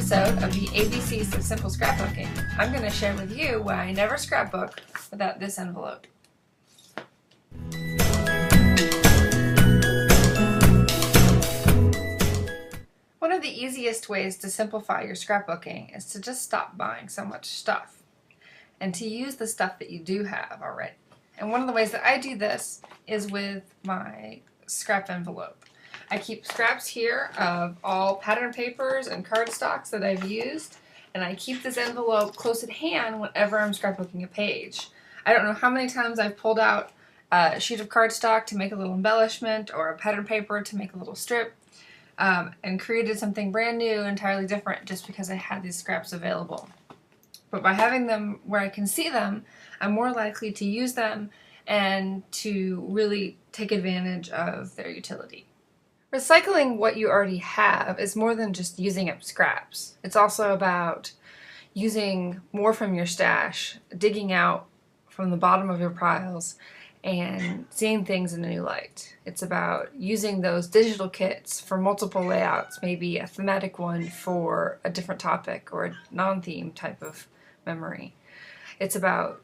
episode of the ABCs of Simple Scrapbooking, I'm going to share with you why I never scrapbook without this envelope. One of the easiest ways to simplify your scrapbooking is to just stop buying so much stuff and to use the stuff that you do have already. And one of the ways that I do this is with my scrap envelope. I keep scraps here of all pattern papers and cardstocks that I've used, and I keep this envelope close at hand whenever I'm scrapbooking a page. I don't know how many times I've pulled out a sheet of cardstock to make a little embellishment or a pattern paper to make a little strip, and created something brand new, entirely different, just because I had these scraps available. But by having them where I can see them, I'm more likely to use them and to really take advantage of their utility. Recycling what you already have is more than just using up scraps. It's also about using more from your stash, digging out from the bottom of your piles, and seeing things in a new light. It's about using those digital kits for multiple layouts, maybe a thematic one for a different topic or a non-theme type of memory. It's about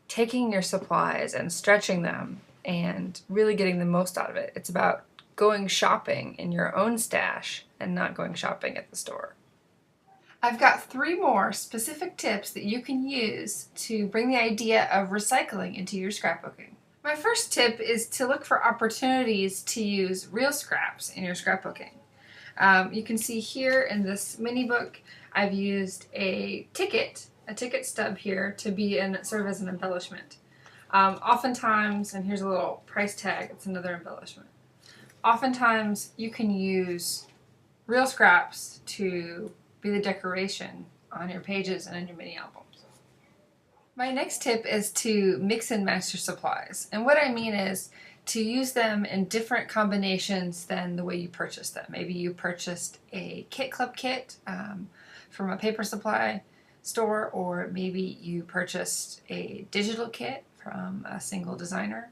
taking your supplies and stretching them and really getting the most out of it. It's about going shopping in your own stash and not going shopping at the store. I've got 3 more specific tips that you can use to bring the idea of recycling into your scrapbooking. My first tip is to look for opportunities to use real scraps in your scrapbooking. You can see here in this mini book I've used a ticket stub here to be serve as an embellishment. Oftentimes, and here's a little price tag, it's another embellishment. Oftentimes you can use real scraps to be the decoration on your pages and in your mini albums. My next tip is to mix and match your supplies. And what I mean is to use them in different combinations than the way you purchased them. Maybe you purchased a Kit Club kit from a paper supply store, or maybe you purchased a digital kit from a single designer.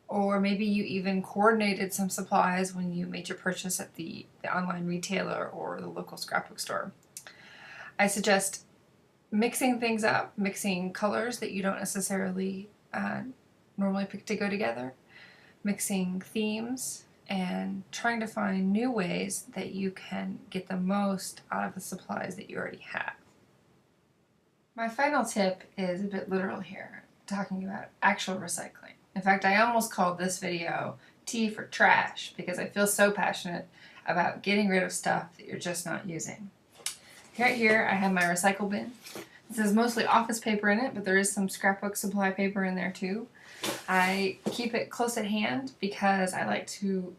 Or maybe you even coordinated some supplies when you made your purchase at the online retailer or the local scrapbook store. I suggest mixing things up, mixing colors that you don't necessarily normally pick to go together, mixing themes, and trying to find new ways that you can get the most out of the supplies that you already have. My final tip is a bit literal here, talking about actual recycling. In fact, I almost called this video T for trash because I feel so passionate about getting rid of stuff that you're just not using. Right here I have my recycle bin. This is mostly office paper in it, but there is some scrapbook supply paper in there too. I keep it close at hand because I like to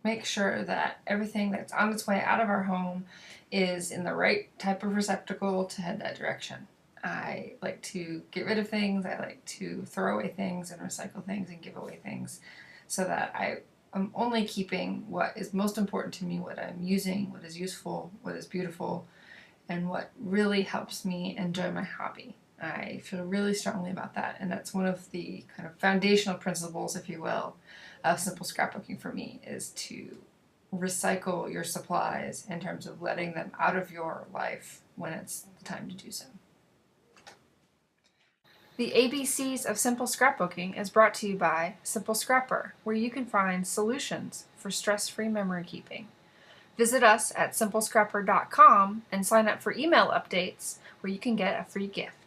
make sure that everything that's on its way out of our home is in the right type of receptacle to head that direction. I like to get rid of things, I like to throw away things and recycle things and give away things so that I am only keeping what is most important to me, what I'm using, what is useful, what is beautiful, and what really helps me enjoy my hobby. I feel really strongly about that, and that's one of the kind of foundational principles, if you will, of simple scrapbooking for me, is to recycle your supplies in terms of letting them out of your life when it's the time to do so. The ABCs of Simple Scrapbooking is brought to you by Simple Scrapper, where you can find solutions for stress-free memory keeping. Visit us at simplescrapper.com and sign up for email updates where you can get a free gift.